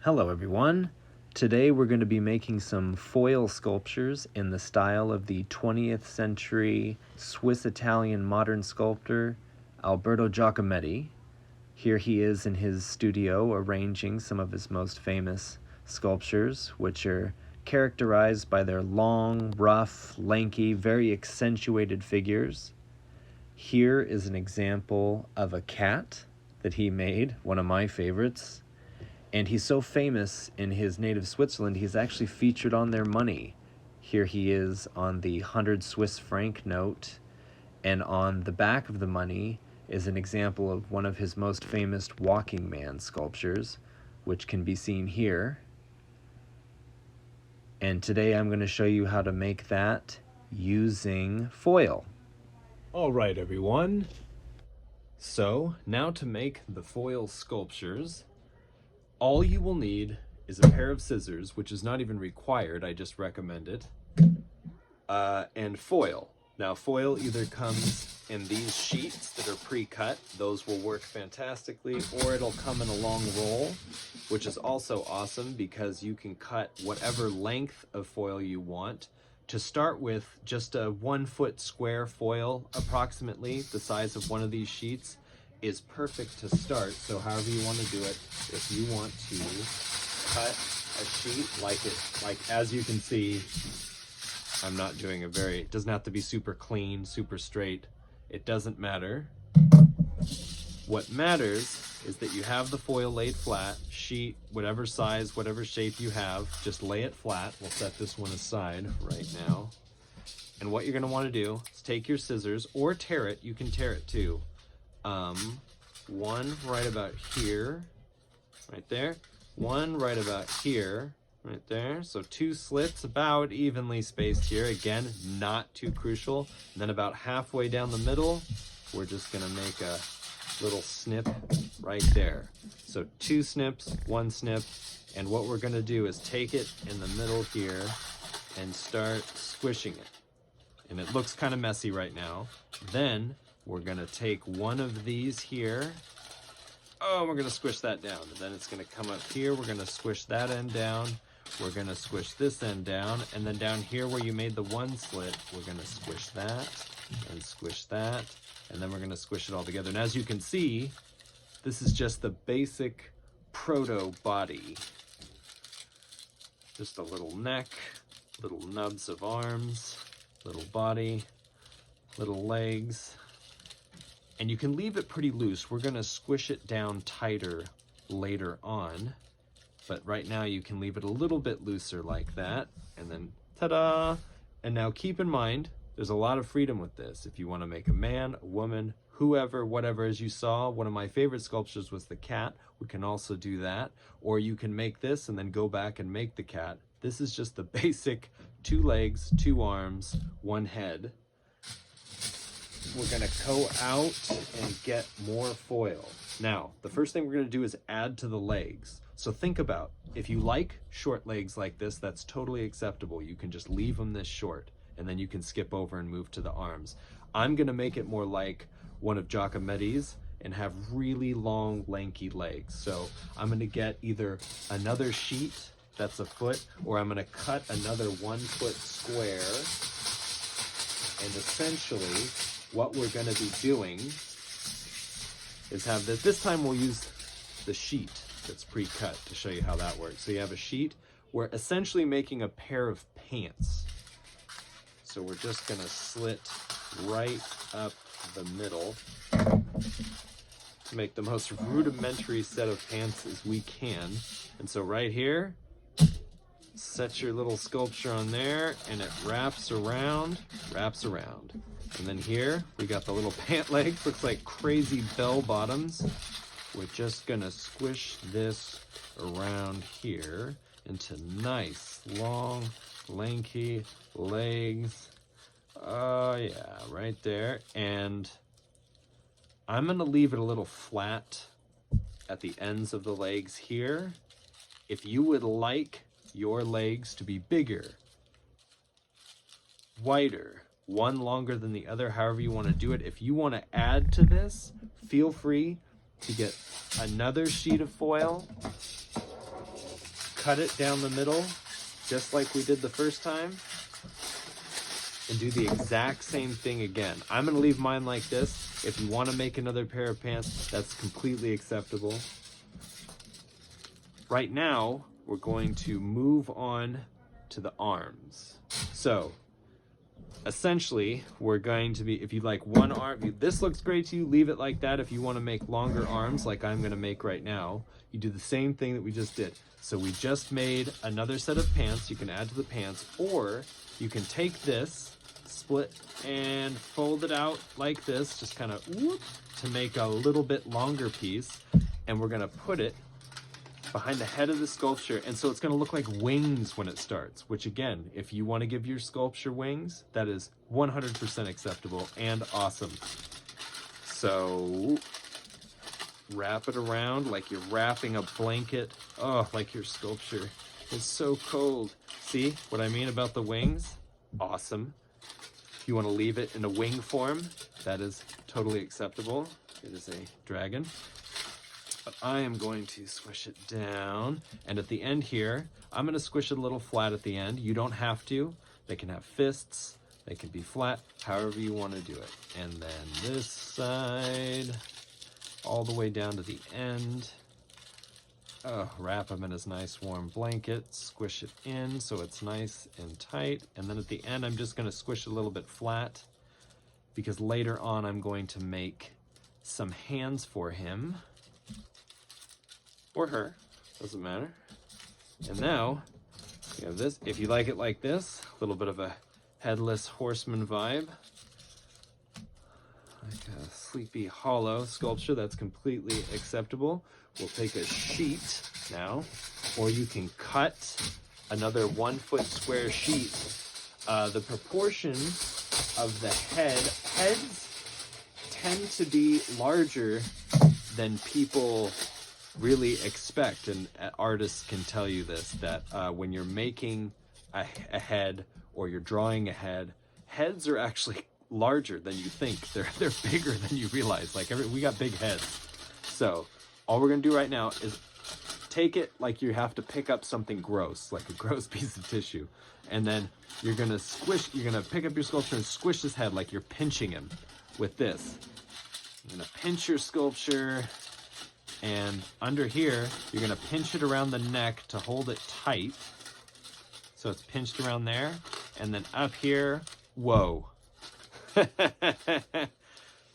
Hello everyone. Today we're going to be making some foil sculptures in the style of the 20th century Swiss-Italian modern sculptor Alberto Giacometti. Here he is in his studio arranging some of his most famous sculptures, which are characterized by their long, rough, lanky, very accentuated figures. Here is an example of a cat that he made, one of my favorites. And he's so famous in his native Switzerland, he's actually featured on their money. Here he is on the 100 Swiss franc note, and on the back of the money is an example of one of his most famous walking man sculptures, which can be seen here. And today I'm going to show you how to make that using foil. All right, everyone. So now to make the foil sculptures, all you will need is a pair of scissors, which is not even required, I just recommend it, and foil. Now, foil either comes in these sheets that are pre-cut, those will work fantastically, or it'll come in a long roll, which is also awesome because you can cut whatever length of foil you want. To start with, just a 1 foot square foil, approximately the size of one of these sheets, is perfect to start. So however you want to do it, if you want to cut a sheet like as you can see, I'm not doing it doesn't have to be super clean, super straight. It doesn't matter. What matters is that you have the foil laid flat, sheet, whatever size, whatever shape you have, just lay it flat. We'll set this one aside right now. And what you're going to want to do is take your scissors, or tear it, you can tear it too. One right about here, right there, one right about here, right there. So 2 slits about evenly spaced here. Again, not too crucial. And then about halfway down the middle, we're just gonna make a little snip right there. So 2 snips, 1 snip, and what we're gonna do is take it in the middle here and start squishing it. And it looks kind of messy right now. Then we're gonna take one of these here. Oh, we're gonna squish that down. And then it's gonna come up here. We're gonna squish that end down. We're gonna squish this end down. And then down here where you made the 1 slit, we're gonna squish that and squish that. And then we're gonna squish it all together. And as you can see, this is just the basic proto body. Just a little neck, little nubs of arms, little body, little legs. And you can leave it pretty loose. We're gonna squish it down tighter later on, but right now you can leave it a little bit looser like that, and then ta-da! And now keep in mind, there's a lot of freedom with this. If you wanna make a man, a woman, whoever, whatever, as you saw, one of my favorite sculptures was the cat. We can also do that, or you can make this and then go back and make the cat. This is just the basic 2 legs, 2 arms, 1 head. We're gonna go out and get more foil. Now, the first thing we're gonna do is add to the legs. So think about, if you like short legs like this, that's totally acceptable. You can just leave them this short, and then you can skip over and move to the arms. I'm gonna make it more like one of Giacometti's and have really long, lanky legs. So I'm gonna get either another sheet that's a foot, or I'm gonna cut another 1 foot square, and essentially, what we're going to be doing is have this time we'll use the sheet that's pre-cut to show you how that works. So you have a sheet. We're essentially making a pair of pants. So we're just going to slit right up the middle to make the most rudimentary set of pants as we can. And so right here, set your little sculpture on there, and it wraps around. And then here, we got the little pant legs, looks like crazy bell bottoms. We're just gonna squish this around here into nice, long, lanky legs. Oh yeah, right there. And I'm gonna leave it a little flat at the ends of the legs here. If you would like your legs to be bigger, wider, one longer than the other, however you want to do it. If you want to add to this, feel free to get another sheet of foil cut it down the middle, just like we did the first time, and do the exact same thing again. I'm gonna leave mine like this. If you wanna make another pair of pants, that's completely acceptable. Right now, we're going to move on to the arms. So, essentially, we're going to be, if you like one arm, this looks great to you, leave it like that. If you want to make longer arms, like I'm going to make right now, you do the same thing that we just did. So we just made another set of pants you can add to the pants, or you can take this, split and fold it out like this, just kind of whoop, to make a little bit longer piece. And we're going to put it behind the head of the sculpture, and so it's going to look like wings when it starts, which again, if you want to give your sculpture wings, that is 100% acceptable and awesome. So wrap it around like you're wrapping a blanket. Oh, like your sculpture is so cold. See what I mean about the wings? Awesome. If you want to leave it in a wing form, that is totally acceptable. It is a dragon. But I am going to squish it down, and at the end here, I'm going to squish it a little flat at the end. You don't have to. They can have fists, they can be flat, however you want to do it. And then this side, all the way down to the end. Oh, wrap them in his nice warm blanket, squish it in so it's nice and tight, and then at the end I'm just going to squish it a little bit flat, because later on I'm going to make some hands for him. Or her, doesn't matter. And now, you have this. If you like it like this, a little bit of a headless horseman vibe. Like a Sleepy Hollow sculpture, that's completely acceptable. We'll take a sheet now, or you can cut another 1 foot square sheet. The proportion of the heads tend to be larger than people really expect, and artists can tell you this, that when you're making a head or you're drawing a head, heads are actually larger than you think. They're bigger than you realize. Like we got big heads. So all we're gonna do right now is take it like you have to pick up something gross, like a gross piece of tissue, and then you're gonna pick up your sculpture and squish his head like you're pinching him with this. You're gonna pinch your sculpture, and under here, you're gonna pinch it around the neck to hold it tight. So it's pinched around there. And then up here, whoa.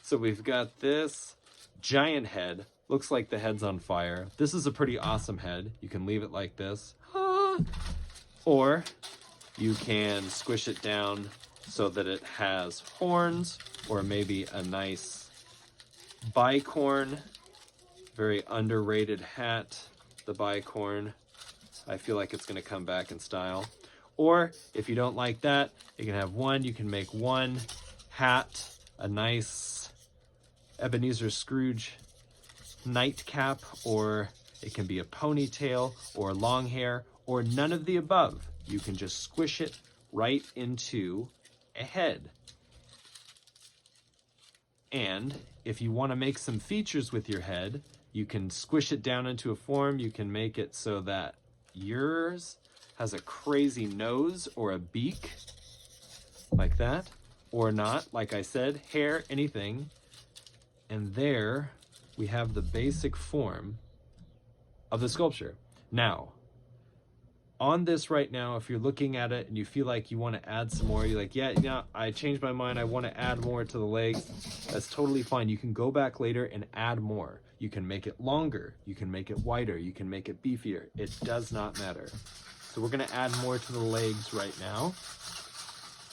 So we've got this giant head. Looks like the head's on fire. This is a pretty awesome head. You can leave it like this. Or you can squish it down so that it has horns, or maybe a nice bicorn. Very underrated hat, the bicorn. I feel like it's going to come back in style. Or if you don't like that, you can have one. You can make one hat, a nice Ebenezer Scrooge nightcap, or it can be a ponytail or long hair, or none of the above. You can just squish it right into a head. And if you want to make some features with your head, you can squish it down into a form. You can make it so that yours has a crazy nose or a beak, like that, or not, like I said, hair, anything. And there we have the basic form of the sculpture. Now, on this right now, if you're looking at it and you feel like you want to add some more, you're like, yeah, I changed my mind, I want to add more to the legs, that's totally fine. You can go back later and add more. You can make it longer, you can make it wider, you can make it beefier. It does not matter. So we're going to add more to the legs right now.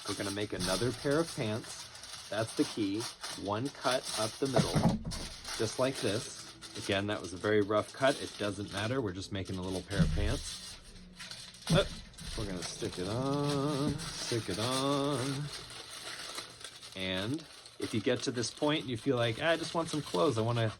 We're going to make another pair of pants. That's the key. One cut up the middle, just like this. Again, that was a very rough cut. It doesn't matter. We're just making a little pair of pants. We're gonna stick it on. And if you get to this point and you feel like, I just want some clothes, I wanna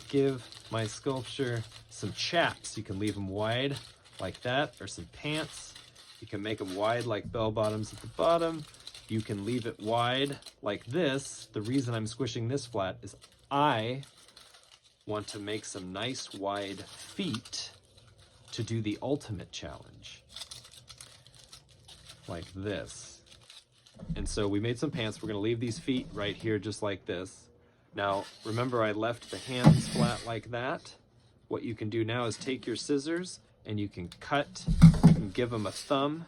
give my sculpture some chaps, you can leave them wide like that, or some pants. You can make them wide like bell bottoms at the bottom. You can leave it wide like this. The reason I'm squishing this flat is I want to make some nice wide feet to do the ultimate challenge, like this. And so we made some pants. We're gonna leave these feet right here just like this. Now, remember I left the hands flat like that. What you can do now is take your scissors and you can cut, you can give them a thumb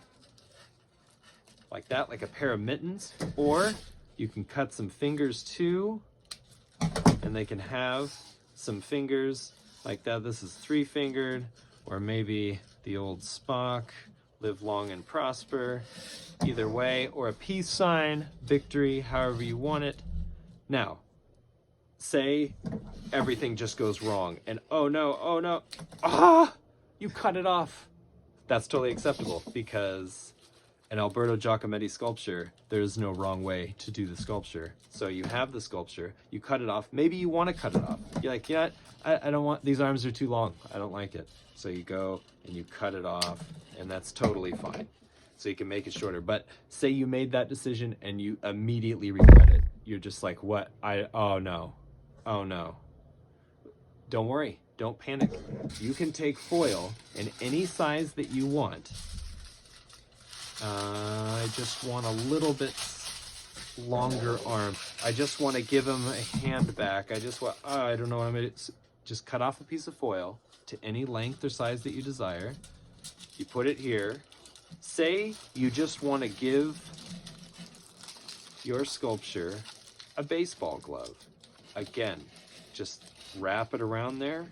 like that, like a pair of mittens, or you can cut some fingers too, and they can have some fingers like that. This is 3-fingered, or maybe the old Spock, live long and prosper. Either way, or a peace sign, victory, however you want it. Now, say everything just goes wrong and oh no, you cut it off. That's totally acceptable because an Alberto Giacometti sculpture, there's no wrong way to do the sculpture. So you have the sculpture, you cut it off. Maybe you want to cut it off. You're like, yeah, I don't want, these arms are too long. I don't like it. So you go and you cut it off, and that's totally fine. So you can make it shorter. But say you made that decision and you immediately regret it. You're just like, what? Oh no. Don't worry, don't panic. You can take foil in any size that you want. I just want a little bit longer arm. I just want to give him a hand back. I just want, I don't know what I'm gonna do. Just cut off a piece of foil to any length or size that you desire. You put it here. Say you just want to give your sculpture a baseball glove. Again, just wrap it around there,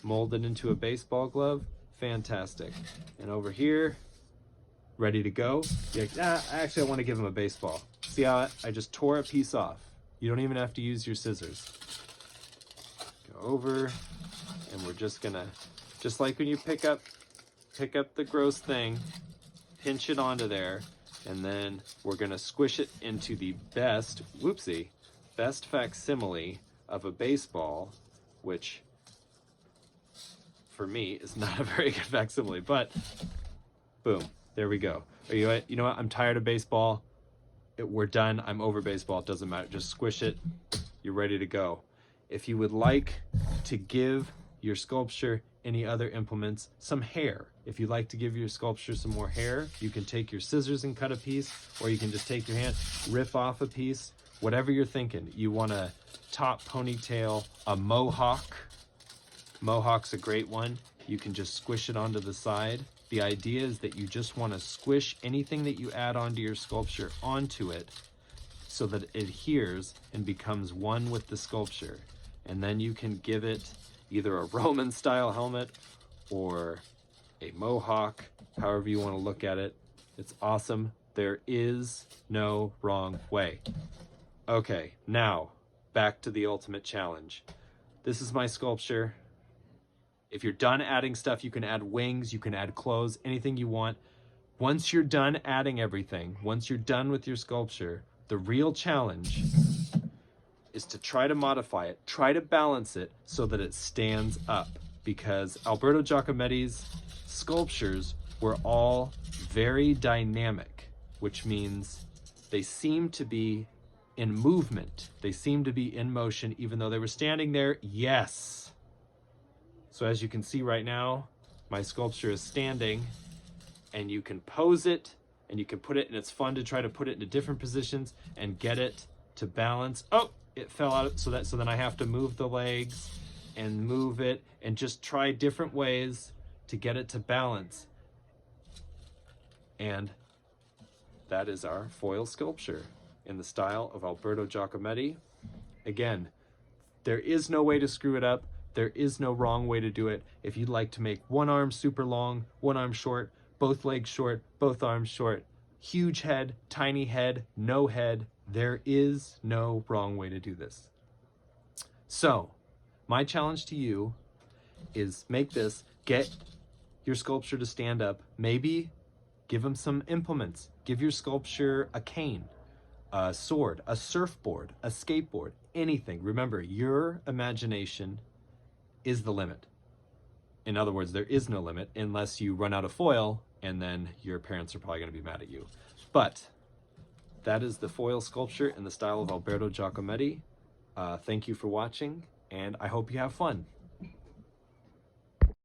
mold it into a baseball glove. Fantastic. And over here, ready to go. You're like, actually I want to give him a baseball. See how I just tore a piece off. You don't even have to use your scissors. Go over, and we're just gonna, just like when you pick up the gross thing, pinch it onto there, and then we're gonna squish it into the best facsimile of a baseball, which for me is not a very good facsimile, but boom, there we go. You know what? I'm tired of baseball. We're done. I'm over baseball. It doesn't matter. Just squish it. You're ready to go. If you would like to give your sculpture any other implements, some hair. If you'd like to give your sculpture some more hair, you can take your scissors and cut a piece, or you can just take your hand, rip off a piece, whatever you're thinking. You want a top ponytail, a mohawk. Mohawk's a great one. You can just squish it onto the side. The idea is that you just want to squish anything that you add onto your sculpture onto it so that it adheres and becomes one with the sculpture. And then you can give it either a Roman style helmet or a mohawk, however you want to look at it. It's awesome. There is no wrong way. Okay, now back to the ultimate challenge. This is my sculpture. If you're done adding stuff, you can add wings, you can add clothes, anything you want. Once you're done adding everything, once you're done with your sculpture, the real challenge is to try to modify it, try to balance it so that it stands up. Because Alberto Giacometti's sculptures were all very dynamic, which means they seem to be in movement. They seem to be in motion, even though they were standing there, yes. So as you can see right now, my sculpture is standing, and you can pose it, and you can put it, and it's fun to try to put it into different positions and get it to balance. Oh, it fell out, so then I have to move the legs and move it and just try different ways to get it to balance. And that is our foil sculpture in the style of Alberto Giacometti. Again, there is no way to screw it up. There is no wrong way to do it. If you'd like to make one arm super long, one arm short, both legs short, both arms short, huge head, tiny head, no head, there is no wrong way to do this. So, my challenge to you is make this, get your sculpture to stand up, maybe give them some implements. Give your sculpture a cane, a sword, a surfboard, a skateboard, anything. Remember, your imagination is the limit. In other words, there is no limit unless you run out of foil, and then your parents are probably going to be mad at you. But that is the foil sculpture in the style of Alberto Giacometti. Thank you for watching, and I hope you have fun.